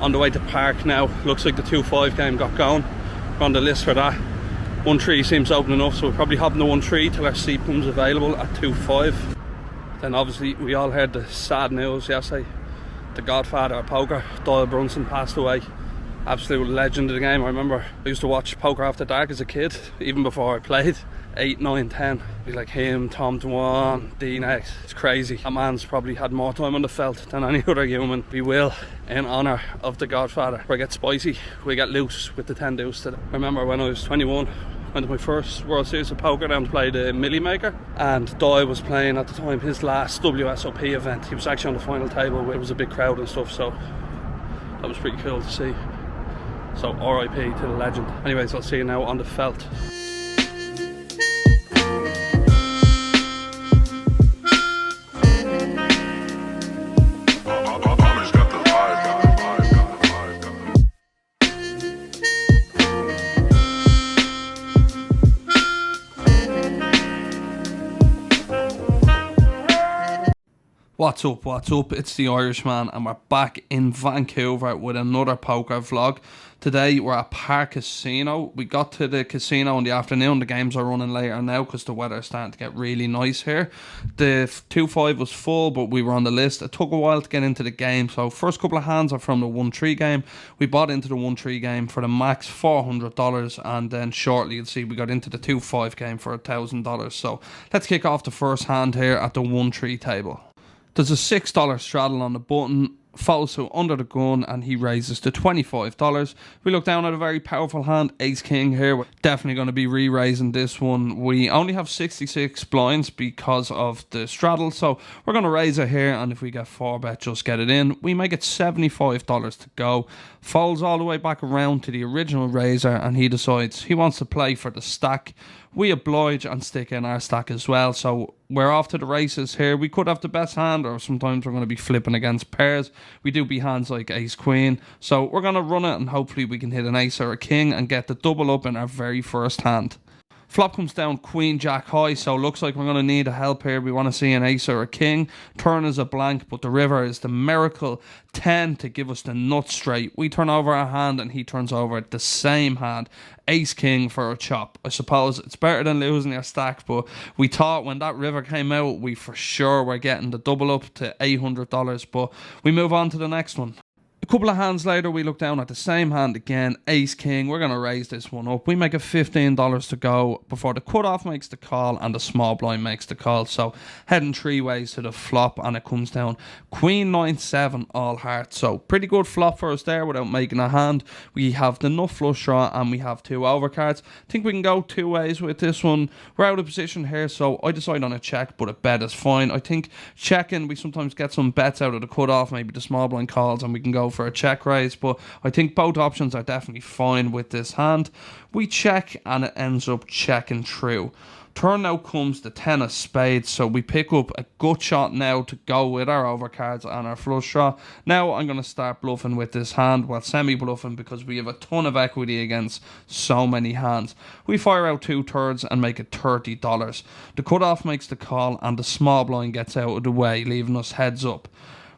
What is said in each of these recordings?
On the way to Parq now. Looks like the 2-5 game got going. We're on the list for that. 1-3 seems open enough, so we'll probably hop in the 1-3 till our seat comes available at 2-5. Then obviously we all heard the sad news yesterday. The godfather of poker, Doyle Brunson, passed away. Absolute legend of the game. I remember I used to watch Poker After Dark as a kid, even before I played. 8, 9, 10. Be like him, Tom Dwan, Dean X. It's crazy. That man's probably had more time on the felt than any other human. We will, in honour of the godfather. We get spicy, we get loose with the 10 deuce today. I remember when I was 21, went to my first World Series of Poker down to play the Millie Maker, and Doyle was playing at the time his last WSOP event. He was actually on the final table. There was a big crowd and stuff, so that was pretty cool to see. So RIP to the legend. Anyways, I'll see you now on the felt. What's up, what's up? It's the Irishman and we're back in Vancouver with another poker vlog. Today we're at Parq Casino. We got to the casino in the afternoon. The games are running later now because the weather's starting to get really nice here. The 2-5 was full, but we were on the list. It took a while to get into the game, so first couple of hands are from the 1-3 game. We bought into the 1-3 game for the max $400, and then shortly you'll see we got into the 2-5 game for $1,000. So let's kick off the first hand here at the 1-3 table. There's a $6 straddle on the button, folds to under the gun, and he raises to $25. We look down at a very powerful hand, Ace King here. We're definitely going to be re-raising this one. We only have 66 blinds because of the straddle, so we're going to raise it here, and if we get 4-bet, just get it in. We make it $75 to go. Folds all the way back around to the original raiser, and he decides he wants to play for the stack. We oblige and stick in our stack as well, so we're off to the races here. We could have the best hand, or sometimes we're going to be flipping against pairs. We do be hands like Ace Queen, so we're going to run it and hopefully we can hit an Ace or a King and get the double up in our very first hand. Flop comes down Queen Jack high, so looks like we're going to need a help here. We want to see an Ace or a King. Turn is a blank, but the river is the miracle 10 to give us the nut straight. We turn over our hand and he turns over the same hand, Ace King, for a chop. I suppose it's better than losing your stack, but we thought when that river came out we for sure were getting the double up to $800, but we move on to the next one. A couple of hands later, we look down at the same hand again, Ace King. We're going to raise this one up. We make it $15 to go before the cutoff makes the call and the small blind makes the call. So heading 3 ways to the flop, and it comes down Queen 9-7 all hearts. So pretty good flop for us there without making a hand. We have the nut flush draw and we have 2 overcards. I think we can go 2 ways with this one. We're out of position here, so I decide on a check, but a bet is fine. I think checking, we sometimes get some bets out of the cutoff, maybe the small blind calls, and we can go for a check raise, but I think both options are definitely fine with this hand. We check and it ends up checking through. Turn now comes the 10 of spades, so we pick up a gut shot now to go with our overcards and our flush draw. Now I'm going to start bluffing with this hand, well, semi-bluffing, because we have a ton of equity against so many hands. We fire out 2/3 and make it $30. The cutoff makes the call and the small blind gets out of the way, leaving us heads up.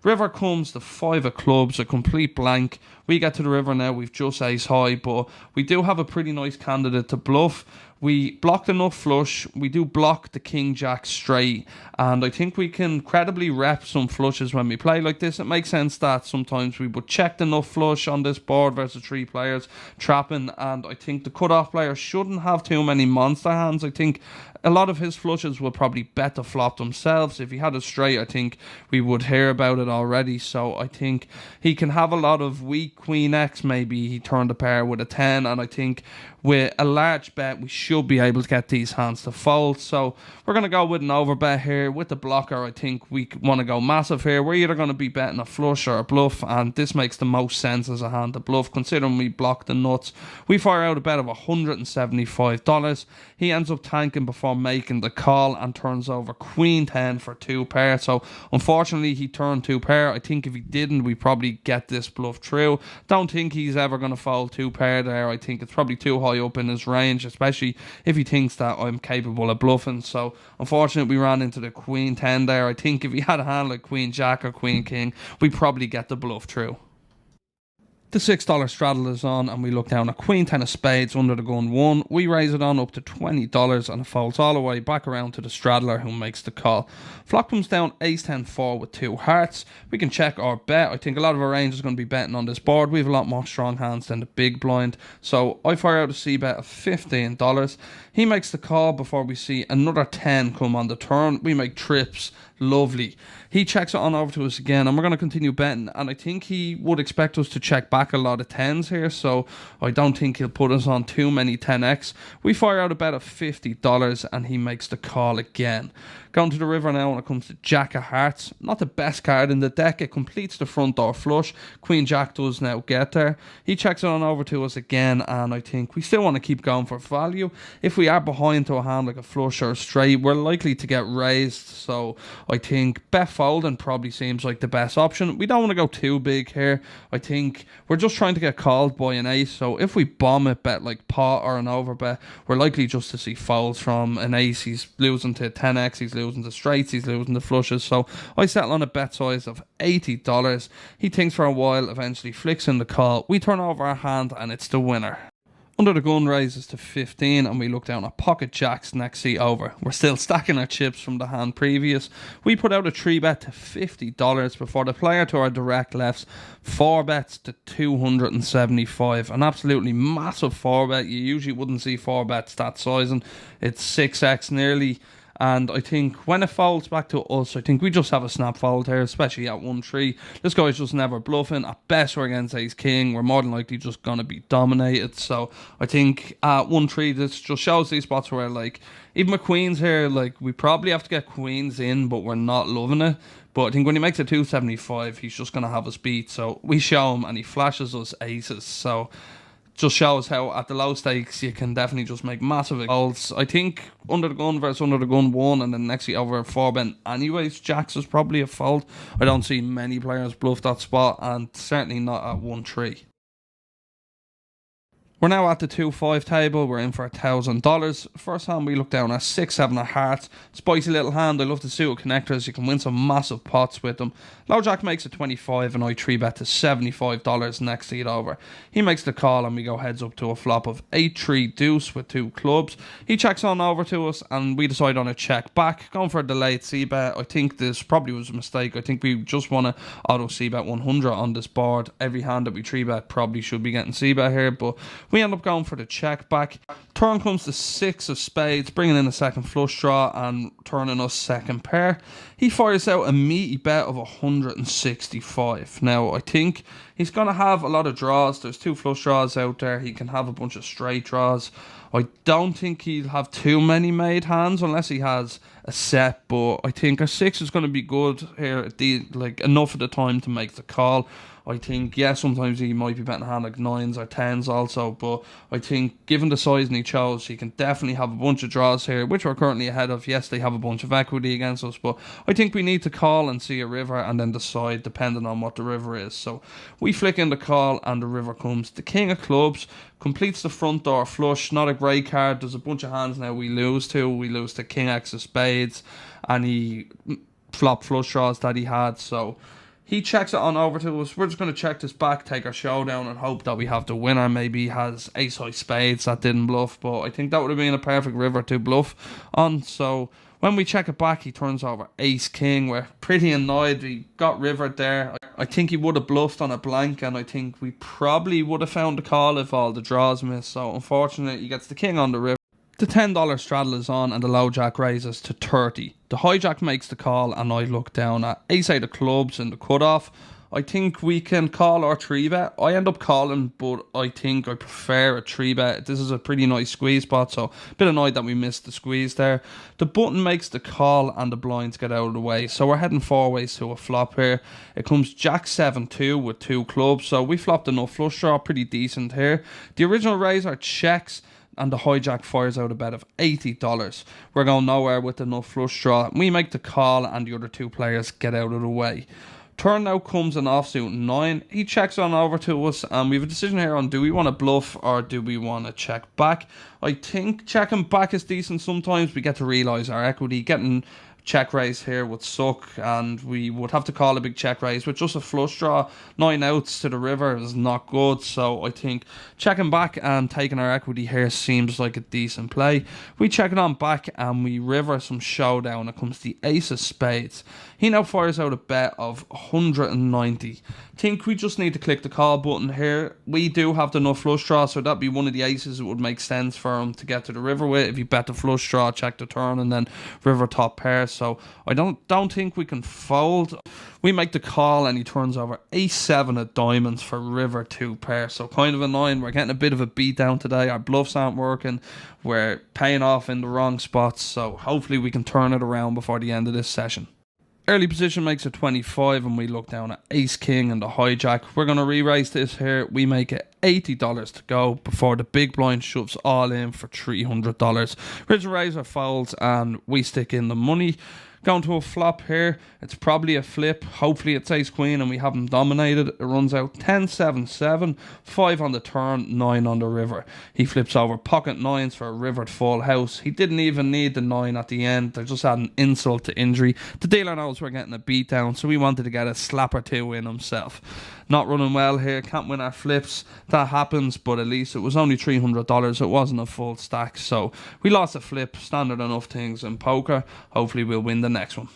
River comes the 5 of clubs, a complete blank. We get to the river now, we've just ace high, but we do have a pretty nice candidate to bluff. We blocked enough flush, we do block the King Jack straight, and I think we can credibly rep some flushes when we play like this. It makes sense that sometimes we would check enough flush on this board versus 3 players trapping, and I think the cutoff player shouldn't have too many monster hands. I think a lot of his flushes will probably bet the flop themselves. If he had a straight, I think we would hear about it already. So I think he can have a lot of weak Queen X. Maybe he turned a pair with a 10, and I think with a large bet we should be able to get these hands to fold. So we're going to go with an overbet here. With the blocker, I think we want to go massive here. We're either going to be betting a flush or a bluff, and this makes the most sense as a hand to bluff considering we block the nuts. We fire out a bet of $175. He ends up tanking before making the call and turns over Queen 10 for 2 pair. So unfortunately he turned 2 pair. I think if he didn't, we probably get this bluff through. Don't think he's ever going to fold 2 pair there. I think it's probably too high up in his range, especially if he thinks that I'm capable of bluffing. So unfortunately we ran into the Queen 10 there. I think if he had a hand like Queen Jack or Queen King, we probably get the bluff through. The $6 straddle is on, and we look down at Queen 10 of spades under the gun 1. We raise it on up to $20, and it folds all the way back around to the straddler who makes the call. Flop comes down ace 10 4 with 2 hearts. We can check or bet. I think a lot of our range is going to be betting on this board. We have a lot more strong hands than the big blind. So I fire out a C bet of $15. He makes the call before we see another 10 come on the turn. We make trips. Lovely. He checks it on over to us again, and we're going to continue betting, and I think he would expect us to check back a lot of 10s here, so I don't think he'll put us on too many 10x. We fire out a bet of $50, and he makes the call again. Going to the river now when it comes to Jack of Hearts. Not the best card in the deck. It completes the front door flush. Queen Jack does now get there. He checks it on over to us again, and I think we still want to keep going for value. If we are behind to a hand like a flush or a straight, we're likely to get raised, so I think bet folding probably seems like the best option. We don't want to go too big here. I think we're just trying to get called by an ace, so if we bomb it, bet like pot or an overbet, we're likely just to see folds from an ace. He's losing to 10x, he's losing to straights, he's losing to flushes, so I settle on a bet size of $80. He thinks for a while, eventually flicks in the call. We turn over our hand, and it's the winner. Under the gun raises to 15, and we look down at pocket jacks next seat over. We're still stacking our chips from the hand previous. We put out a 3-bet to $50 before the player to our direct lefts 4 bets to $275. An absolutely massive 4-bet. You usually wouldn't see 4 bets that size, and it's 6x nearly. And I think when it folds back to us, I think we just have a snap fold here, especially at 1-3. This guy's just never bluffing. At best, we're against ace king. We're more than likely just going to be dominated. So I think at 1-3, this just shows these spots where, like, even with queens here, like, we probably have to get queens in, but we're not loving it. But I think when he makes a 275, he's just going to have us beat. So we show him, and he flashes us aces. So just shows how at the low stakes you can definitely just make massive goals. I think under the gun versus under the gun 1, and then next week over 4-bet anyways, jacks is probably a fold. I don't see many players bluff that spot, and certainly not at 1-3. We're now at the 2-5 table. We're in for $1,000. First hand we look down at 6-7 of hearts. Spicy little hand. I love the suit of connectors. You can win some massive pots with them. Low jack makes it 25, and I 3-bet to $75 next seat over. He makes the call, and we go heads up to a flop of 8-3 deuce with 2 clubs. He checks on over to us, and we decide on a check back. Going for a delayed c-bet. I think this probably was a mistake. I think we just want to auto c-bet 100 on this board. Every hand that we 3-bet probably should be getting c-bet here, but we end up going for the check back. Turn comes the 6 of spades, bringing in a second flush draw and turning us second pair. He fires out a meaty bet of 165. Now, I think he's going to have a lot of draws. There's 2 flush draws out there. He can have a bunch of straight draws. I don't think he'll have too many made hands unless he has a set, but I think a 6 is going to be good here, like enough of the time to make the call. I think, yeah, sometimes he might be betting a hand like 9s or 10s also, but I think given the size he chose, he can definitely have a bunch of draws here, which we're currently ahead of. Yes, they have a bunch of equity against us, but I think we need to call and see a river and then decide depending on what the river is. So we flick in the call, and the river comes. The king of clubs completes the front door flush. Not a great card. There's a bunch of hands now we lose to. We lose to king x of spades, and he flop flush draws that he had, so he checks it on over to us. We're just going to check this back, take our showdown, and hope that we have the winner. Maybe he has ace high spades that didn't bluff, but I think that would have been a perfect river to bluff on. So when we check it back, he turns over ace king. We're pretty annoyed. We got rivered there. I think he would have bluffed on a blank, and I think we probably would have found the call if all the draws missed. So unfortunately, he gets the king on the river. The $10 straddle is on, and the low jack raises to 30. The high jack makes the call, and I look down at ace 8 of clubs in the cutoff. I think we can call our 3-bet. I end up calling, but I think I prefer a 3-bet. This is a pretty nice squeeze spot, so a bit annoyed that we missed the squeeze there. The button makes the call, and the blinds get out of the way. So we're heading 4 ways to a flop here. It comes jack 7-2 with 2 clubs, so we flopped enough flush draw, pretty decent here. The original raiser checks, and the hijack fires out a bet of $80. We're going nowhere with enough flush draw. We make the call, and the other 2 players get out of the way. Turn now comes an offsuit 9. He checks on over to us, and we have a decision here on do we want to bluff or do we want to check back. I think checking back is decent. Sometimes we get to realise our equity. Getting check raise here would suck, and we would have to call a big check raise with just a flush draw. 9 outs to the river is not good, so I think checking back and taking our equity here seems like a decent play. We check it on back and we river some showdown. It comes the ace of spades. He now fires out a bet of 190. Think we just need to click the call button here. We do have the enough flush draw, so that'd be one of the aces it would make sense for him to get to the river with. If you bet the flush draw, check the turn, and then river top pair. So I don't think we can fold. We make the call and he turns over ace-7 of diamonds for river 2 pair. So kind of annoying. We're getting a bit of a beat down today. Our bluffs aren't working. We're paying off in the wrong spots. So hopefully we can turn it around before the end of this session. Early position makes it 25 and we look down at ace king and the hijack. We're going to re-raise this here. We make it $80 to go before the big blind shoves all in for $300. Ridge raiser folds and we stick in the money. Going to a flop here. It's probably a flip. Hopefully it's ace queen and we haven't dominated. It runs out 10-7-7, 5 on the turn, 9 on the river. He flips over pocket 9s for a rivered full house. He didn't even need the 9 at the end. They just had an insult to injury. The dealer knows we're getting a beat down, so we wanted to get a slap or two in himself. Not running well here. Can't win our flips. That happens, but at least it was only $300. It wasn't a full stack, so we lost a flip. Standard enough things in poker. Hopefully we'll win the next one.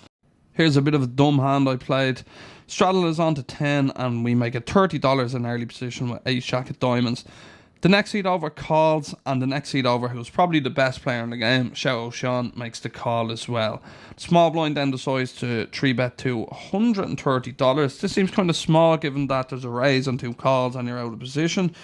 Here's a bit of a dumb hand I played. Straddle is on to 10 and we make it $30 in early position with ace jack of diamonds. The next seat over calls, and the next seat over, who's probably the best player in the game, Shout O'Shawn, makes the call as well. Small blind then decides to 3-bet to $130. This seems kind of small given that there's a raise and 2 calls and you're out of position.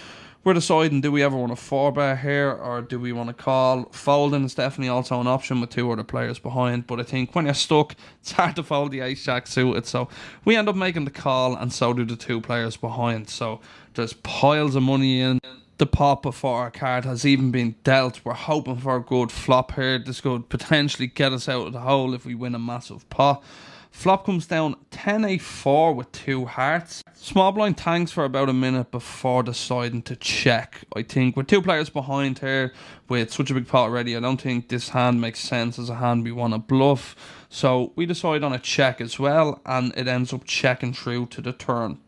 We're deciding, do we ever want to 4-bet here or do we want to call? Folding is definitely also an option with 2 other players behind, but I think when you're stuck, it's hard to fold the ace jack suited, so we end up making the call and so do the 2 players behind. So there's piles of money in the pot before our card has even been dealt. We're hoping for a good flop here. This could potentially get us out of the hole if we win a massive pot. Flop comes down 10-8-4 with 2 hearts. Small blind tanks for about a minute before deciding to check. I think with 2 players behind here with such a big pot already, I don't think this hand makes sense as a hand we want to bluff. So we decide on a check as well and it ends up checking through to the turn.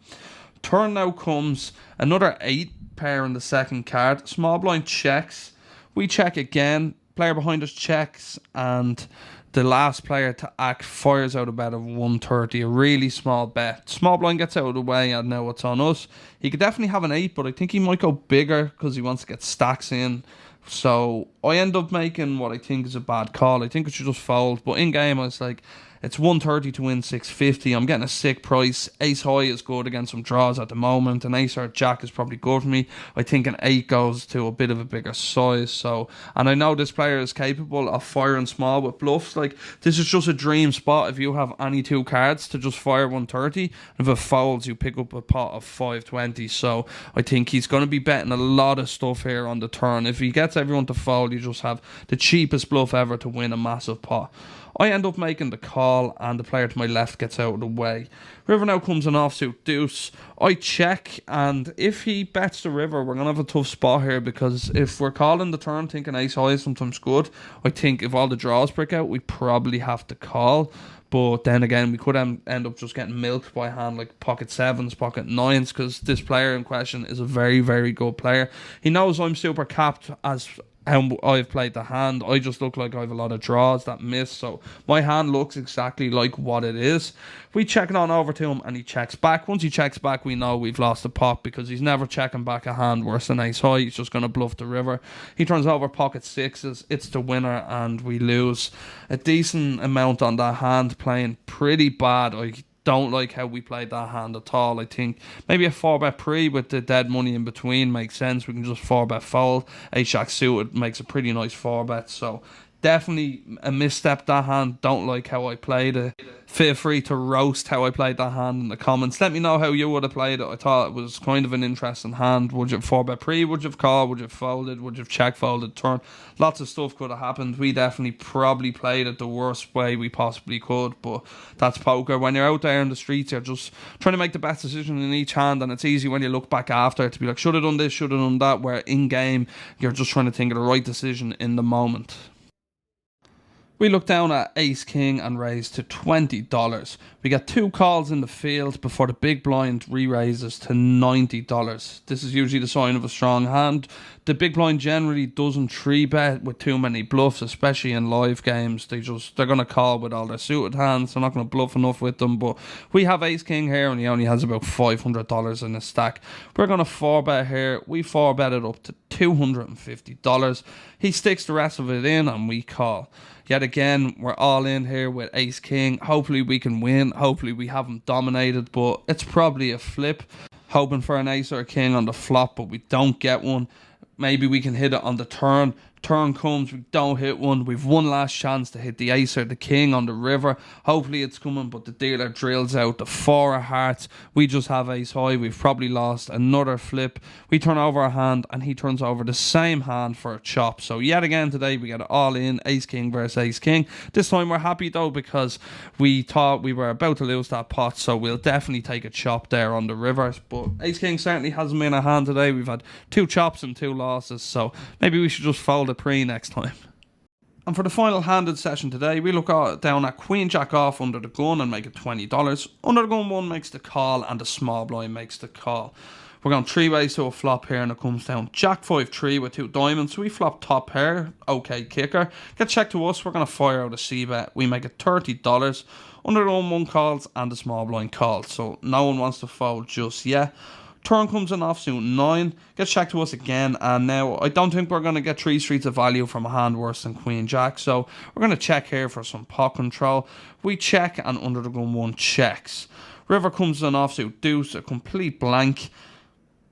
Turn now comes another 8 pair in the second card. Small blind checks. We check again. Player behind us checks and the last player to act fires out a bet of 130, a really small bet. Small blind gets out of the way and now it's on us. He could definitely have an 8, but I think he might go bigger because he wants to get stacks in. So I end up making what I think is a bad call. I think it should just fold, but in game I was like, it's 130 to win 650. I'm getting a sick price. Ace high is good against some draws at the moment. An ace or jack is probably good for me. I think an 8 goes to a bit of a bigger size. So, and I know this player is capable of firing small with bluffs. Like, this is just a dream spot if you have any 2 cards to just fire 130. If it folds, you pick up a pot of 520. So I think he's going to be betting a lot of stuff here on the turn. If he gets everyone to fold, you just have the cheapest bluff ever to win a massive pot. I end up making the call and the player to my left gets out of the way. River now comes an offsuit deuce. I check, and if he bets the river, we're going to have a tough spot here because if we're calling the turn thinking ace high is sometimes good, I think if all the draws break out, we probably have to call. But then again, we could end up just getting milked by a hand like pocket 7s, pocket 9s, because this player in question is a very, very good player. He knows I'm super capped as how I've played the hand. I just look like I have a lot of draws that miss, so my hand looks exactly like what it is. We check it on over to him and he checks back. Once he checks back, we know we've lost the pot because he's never checking back a hand worse than ace high. He's just going to bluff the river. He turns over pocket 6s. It's the winner and we lose a decent amount on that hand, playing pretty bad. I don't like how we played that hand at all. I think maybe a 4-bet pre with the dead money in between makes sense. We can just 4-bet fold. Ace jack suited makes a pretty nice 4-bet. So definitely a misstep that hand. Don't like how I played it. Feel free to roast how I played that hand in the comments. Let me know how you would have played it. I thought it was kind of an interesting hand. Would you have 4-bet pre? Would you have called? Would you have folded? Would you have check folded turn? Lots of stuff could have happened. We definitely probably played it the worst way we possibly could, but that's poker. When you're out there in the streets, you're just trying to make the best decision in each hand, and it's easy when you look back after to be like, should have done this, should have done that, where in game you're just trying to think of the right decision in the moment. We look down at Ace King and raise to $20. We get 2 calls in the field before the big blind re-raises to $90. This is usually the sign of a strong hand. The big blind generally doesn't 3-bet with too many bluffs, especially in live games. They're going to call with all their suited hands. They're not going to bluff enough with them. But we have Ace King here and he only has about $500 in his stack. We're going to 4-bet here. We 4-bet it up to $250. He sticks the rest of it in and we call. Yet again, we're all in here with Ace King. Hopefully we can win. Hopefully we haven't dominated, but it's probably a flip. Hoping for an ace or a king on the flop, but we don't get one. Maybe we can hit it on the turn. Turn comes, we don't hit one. We've one last chance to hit the ace or the king on the river. Hopefully it's coming, but the dealer drills out the 4 of hearts. We just have ace high. We've probably lost another flip. We turn over our hand and he turns over the same hand for a chop. So yet again today we get it all in, ace king versus ace king. This time we're happy though because we thought we were about to lose that pot, so we'll definitely take a chop there on the river. But ace king certainly hasn't been a hand today. We've had 2 chops and 2 losses, so maybe we should just fold it pre next time. And for the final handed session today, we look down at Queen Jack off under the gun and make it $20. Under the gun 1 makes the call and the small blind makes the call. We're going 3 ways to a flop here and it comes down Jack 5-3 with 2 diamonds. So we flop top pair, okay kicker. Get checked to us, we're going to fire out a C-bet. We make it $30. Under the gun 1 calls and the small blind calls. So no one wants to fold just yet. Turn comes in offsuit 9, gets checked to us again, and now I don't think we're going to get 3 streets of value from a hand worse than Queen Jack, so we're going to check here for some pot control. We check and under the gun 1 checks. River comes in offsuit deuce, a complete blank.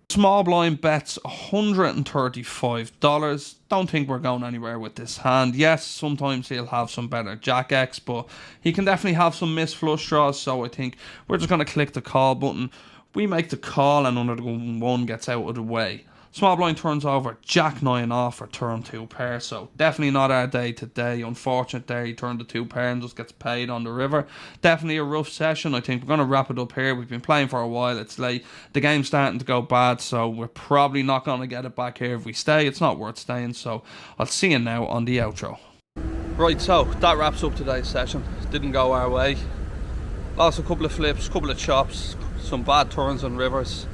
Small blind bets $135. Don't think we're going anywhere with this hand. Yes, sometimes he'll have some better Jack X, but he can definitely have some missed flush draws, so I think we're just going to click the call button. We make the call and under the gun 1 gets out of the way. Small blind turns over Jack 9 off for turn 2 pair, so definitely not our day today. Unfortunate there, he turned the 2 pair and just gets paid on the river. Definitely a rough session. I think we're going to wrap it up here. We've been playing for a while, it's late. The game's starting to go bad, so we're probably not going to get it back here if we stay. It's not worth staying, so I'll see you now on the outro. Right, so that wraps up today's session. Didn't go our way. Lost a couple of flips, couple of chops, some bad turns on rivers.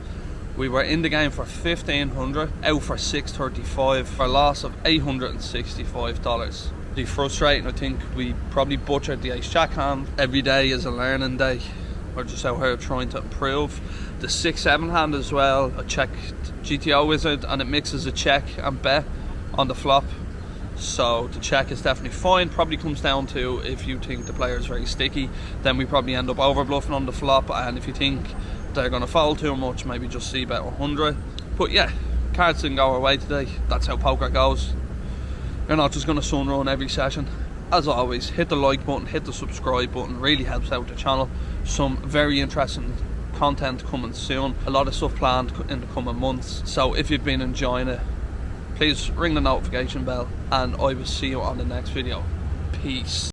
We were in the game for $1,500, out for $635, for a loss of $865. Pretty frustrating. I think we probably butchered the ace jack hand. Every day is a learning day. We're just out here trying to improve. The 6-7 hand as well, I checked GTO Wizard and it mixes a check and bet on the flop. So the check is definitely fine. Probably comes down to if you think the player is very sticky, then we probably end up over bluffing on the flop, and if you think they're going to fold too much, maybe just see bet 100. But yeah, cards didn't go our way today. That's how poker goes. You're not just going to sun run every session. As always, hit the like button, hit the subscribe button, really helps out the channel. Some very interesting content coming soon, a lot of stuff planned in the coming months, so if you've been enjoying it, please ring the notification bell and I will see you on the next video. Peace.